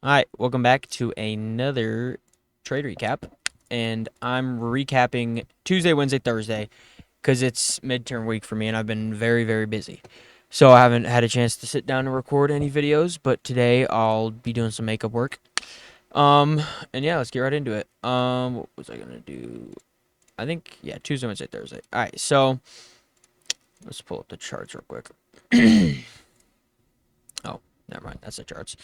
Alright, welcome back to another trade recap. And I'm recapping Tuesday, Wednesday, Thursday because it's midterm week for me and I've been very, very busy. So I haven't had a chance to sit down and record any videos, but today I'll be doing some makeup work. Um, and yeah, let's get right into it. What was I gonna do? I think, yeah, Tuesday, Wednesday, Thursday. Alright, so let's pull up the charts real quick. Oh, never mind, that's the charts.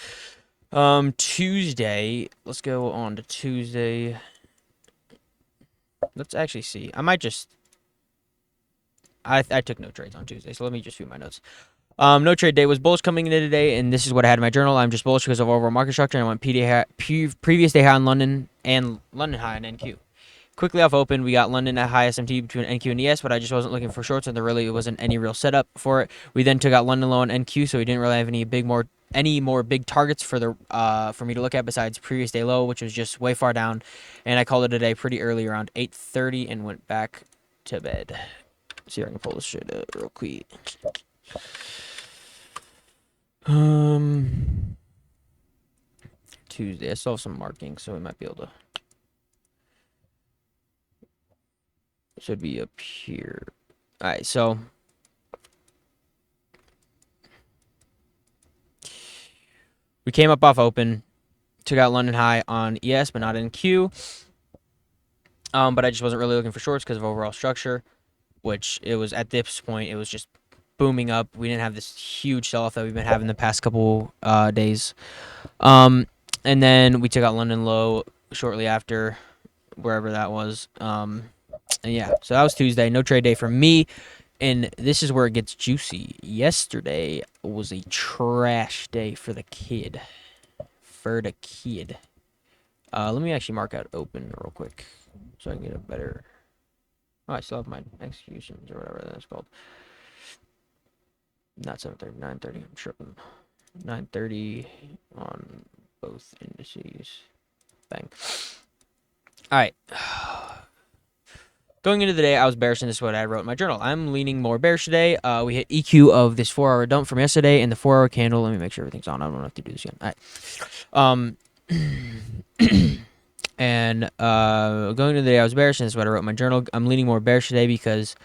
Tuesday, let's go on to Tuesday. Let's actually see. I might just. I took no trades on Tuesday, so let me just view my notes. No trade day was bullish coming into today, and this is what I had in my journal. I'm just bullish because of overall market structure, and I went previous day high on London and London high on NQ. Quickly off open, we got London at high SMT between NQ and ES, but I just wasn't looking for shorts, and there really wasn't any real setup for it. We then took out London low on NQ, so we didn't really have any more big targets for me to look at besides previous day low, which was just way far down, and I called it a day pretty early around 8:30 and went back to bed. Let's see if I can pull this shit up real quick. Um, Tuesday. I still have some marking, so we might be able to. Should be up here. All right, so we came up off open, took out London high on ES, but not in Q. But I just wasn't really looking for shorts because of overall structure, which it was at this point. It was just booming up. We didn't have this huge sell-off that we've been having the past couple days. And then we took out London low shortly after, wherever that was. And yeah, so that was Tuesday. No trade day for me. And this is where it gets juicy. Yesterday was a trash day for the kid. For the kid. Let me actually mark out open real quick so I can get a better. Oh, I still have my executions or whatever that's called. Not 7:30, 9:30. I'm tripping. 9:30 on both indices. Bang. All right. Going into the day, I was bearish, and this is what I wrote in my journal. I'm leaning more bearish today. We hit EQ of this 4-hour dump from yesterday and the 4-hour candle. Let me make sure everything's on. I don't have to do this again. All right. And going into the day, I was bearish, and this is what I wrote in my journal. I'm leaning more bearish today because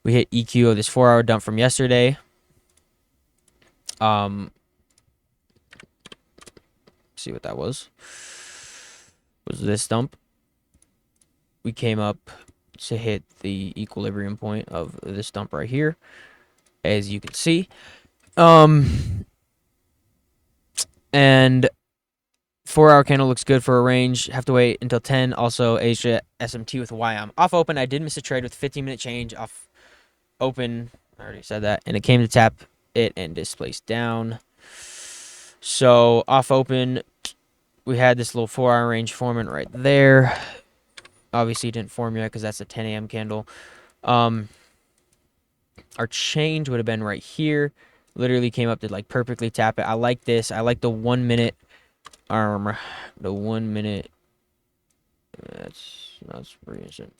we hit EQ of this 4-hour dump from yesterday. See what that was. Was this dump? We came up to hit the equilibrium point of this dump right here, as you can see. And 4-hour candle looks good for a range. Have to wait until 10. Also, Asia SMT with Y. I'm off open. I did miss a trade with 15-minute change off open. I already said that. And it came to tap it and displaced down. So off open, we had this little 4-hour range forming right there. Obviously, it didn't form yet because that's a 10 a.m. candle. Our change would have been right here. Literally came up to like perfectly tap it. I like this. I like the 1 minute the 1 minute. That's recent.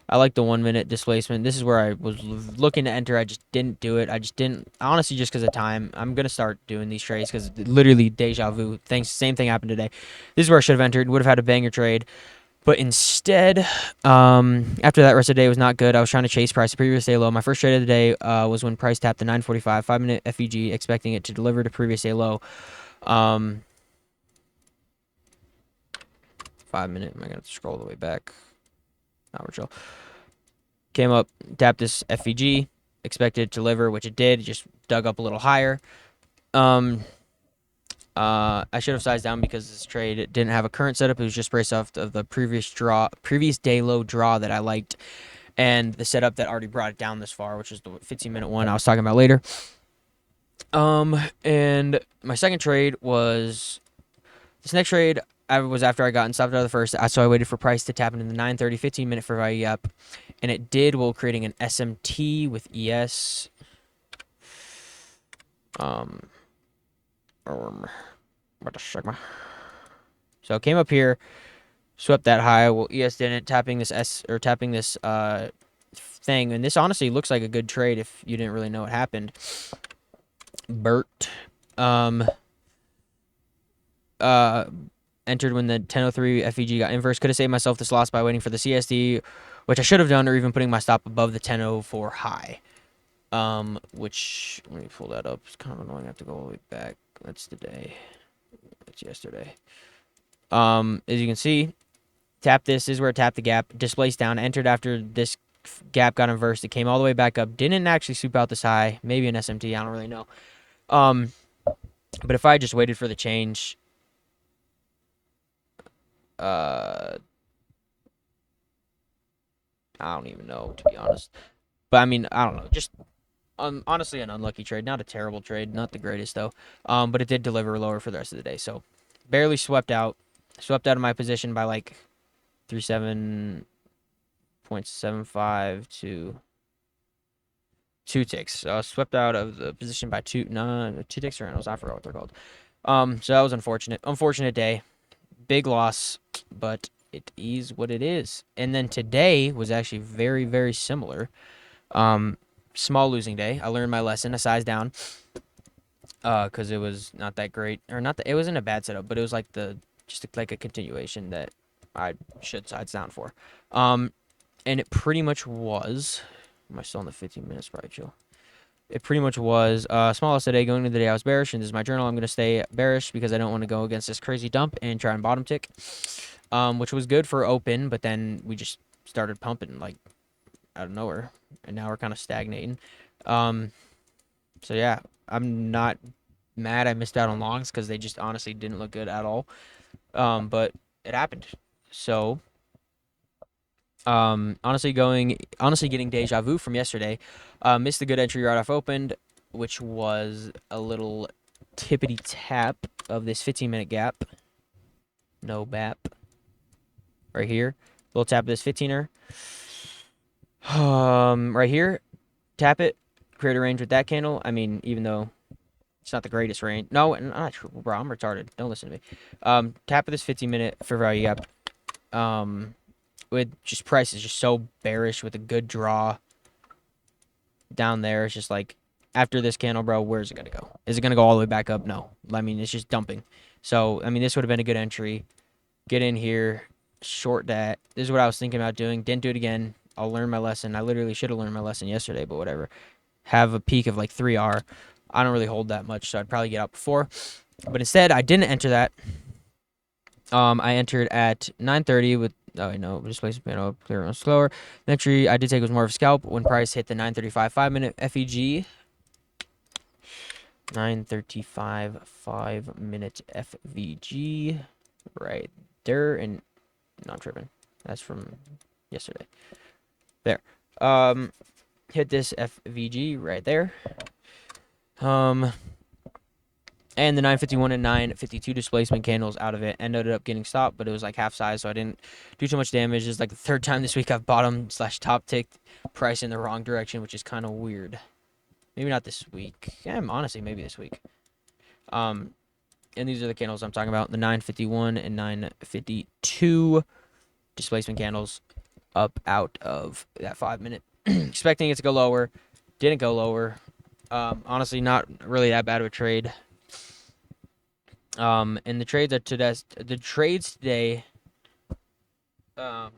I like the 1 minute displacement. This is where I was looking to enter. I just didn't do it. I just didn't. Honestly, just because of time. I'm gonna start doing these trades because literally deja vu. Same thing happened today. This is where I should have entered. Would have had a banger trade. But instead, after that rest of the day was not good. I was trying to chase price the previous day low. My first trade of the day was when price tapped the 945 5-minute FEG, expecting it to deliver to previous day low. 5-minute. Am I gonna scroll all the way back? Now we're chill. Came up, tapped this FEG, expected it to deliver, which it did. It just dug up a little higher. I should have sized down because this trade didn't have a current setup. It was just based off of the previous day low draw that I liked, and the setup that already brought it down this far, which is the 15-minute one I was talking about later. And my second trade was this next trade. I was after I got and stopped out of the first, so I waited for price to tap into the 9:30 15-minute for value up, and it did while creating an SMT with ES. What the sigma? So it came up here, swept that high. Well, ES didn't, tapping this thing, and this honestly looks like a good trade if you didn't really know what happened. Bert. entered when the 1003 FEG got inverse. Could have saved myself this loss by waiting for the CSD, which I should have done, or even putting my stop above the 1004 high. Which, let me pull that up. It's kind of annoying. I have to go all the way back. That's the day. That's yesterday. As you can see, tap this. This is where it tapped the gap. Displaced down. Entered after this gap got inversed. It came all the way back up. Didn't actually swoop out this high. Maybe an SMT. I don't really know. But if I just waited for the change, I don't even know, to be honest. But I mean, I don't know. Just honestly, an unlucky trade. Not a terrible trade. Not the greatest though. But it did deliver lower for the rest of the day. So barely swept out. Swept out of my position by like 37.75 to 2 ticks. Swept out of the position by 2 ticks or handles. I forgot what they're called. So that was unfortunate. Unfortunate day. Big loss, but it is what it is. And then today was actually very, very similar. Small losing day. I learned my lesson. I sized down. Because it was not that great, or not that it wasn't a bad setup, but it was like like a continuation that I should size down for. And it pretty much was. Am I still in the 15 minutes? Probably chill. It pretty much was smallest today. Going into the day, I was bearish, and this is my journal. I'm going to stay bearish because I don't want to go against this crazy dump and try and bottom tick, which was good for open, but then we just started pumping like out of nowhere, and now we're kind of stagnating. So yeah, I'm not mad I missed out on longs because they just honestly didn't look good at all. But it happened. So honestly getting deja vu from yesterday. Missed a good entry right off opened, which was a little tippity tap of this 15-minute gap. No bap. Right here. Little tap of this 15er. Right here. Tap it. Create a range with that candle. I mean, even though it's not the greatest range. No, not true, bro. I'm retarded. Don't listen to me. Tap of this 15-minute fair value gap. With just prices just so bearish with a good draw down there. It's just like after this candle, bro, where's it gonna go? Is it gonna go all the way back up? No. I mean, it's just dumping. So I mean, this would have been a good entry. Get in here, short that. This is what I was thinking about doing. Didn't do it again. I'll learn my lesson. I literally should have learned my lesson yesterday, but whatever. Have a peak of like 3R. I don't really hold that much, so I'd probably get out before. But instead, I didn't enter that. I entered at 9:30 with no displacement panel clear on slower. The entry I did take was more of a scalp when price hit the 9:35 5-minute FEG. 9:35 5-minute FVG right there, and not tripping. That's from yesterday. There. Hit this FVG right there. And the 951 and 952 displacement candles out of it ended up getting stopped, but it was like half size, so I didn't do too much damage. It's like the third time this week I've bottom / top ticked price in the wrong direction, which is kind of weird. Maybe not this week. Yeah, honestly, maybe this week. And these are the candles I'm talking about: the 951 and 952 displacement candles up out of that 5-minute. Expecting it to go lower, didn't go lower. Honestly, not really that bad of a trade. And the trades today, and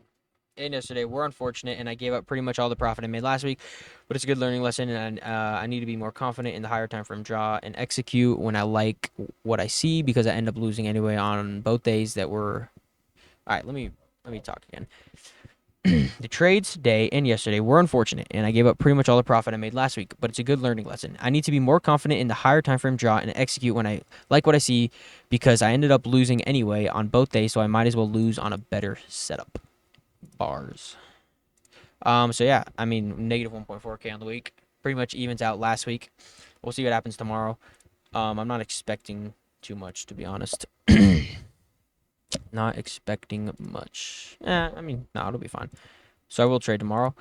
yesterday were unfortunate, and I gave up pretty much all the profit I made last week. But it's a good learning lesson, and I need to be more confident in the higher time frame draw and execute when I like what I see, because I end up losing anyway on both days that were. All right, let me talk again. The trades today and yesterday were unfortunate, and I gave up pretty much all the profit I made last week, but it's a good learning lesson. I need to be more confident in the higher time frame draw and execute when I like what I see, because I ended up losing anyway on both days, so I might as well lose on a better setup. Bars. So yeah, I mean, negative 1.4K on the week. Pretty much evens out last week. We'll see what happens tomorrow. I'm not expecting too much, to be honest. Not expecting much. I mean, no, it'll be fine. So I will trade tomorrow,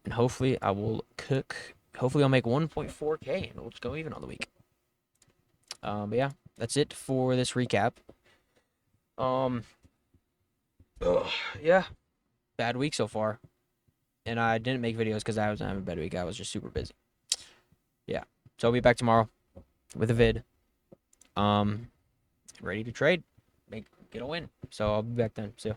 and hopefully I will cook. Hopefully I'll make 1.4K, and we'll just go even on the week. But yeah, that's it for this recap. Yeah, bad week so far, and I didn't make videos because I was having a bad week. I was just super busy. Yeah, so I'll be back tomorrow with a vid. ready to trade, get a win. So I'll be back then. See ya.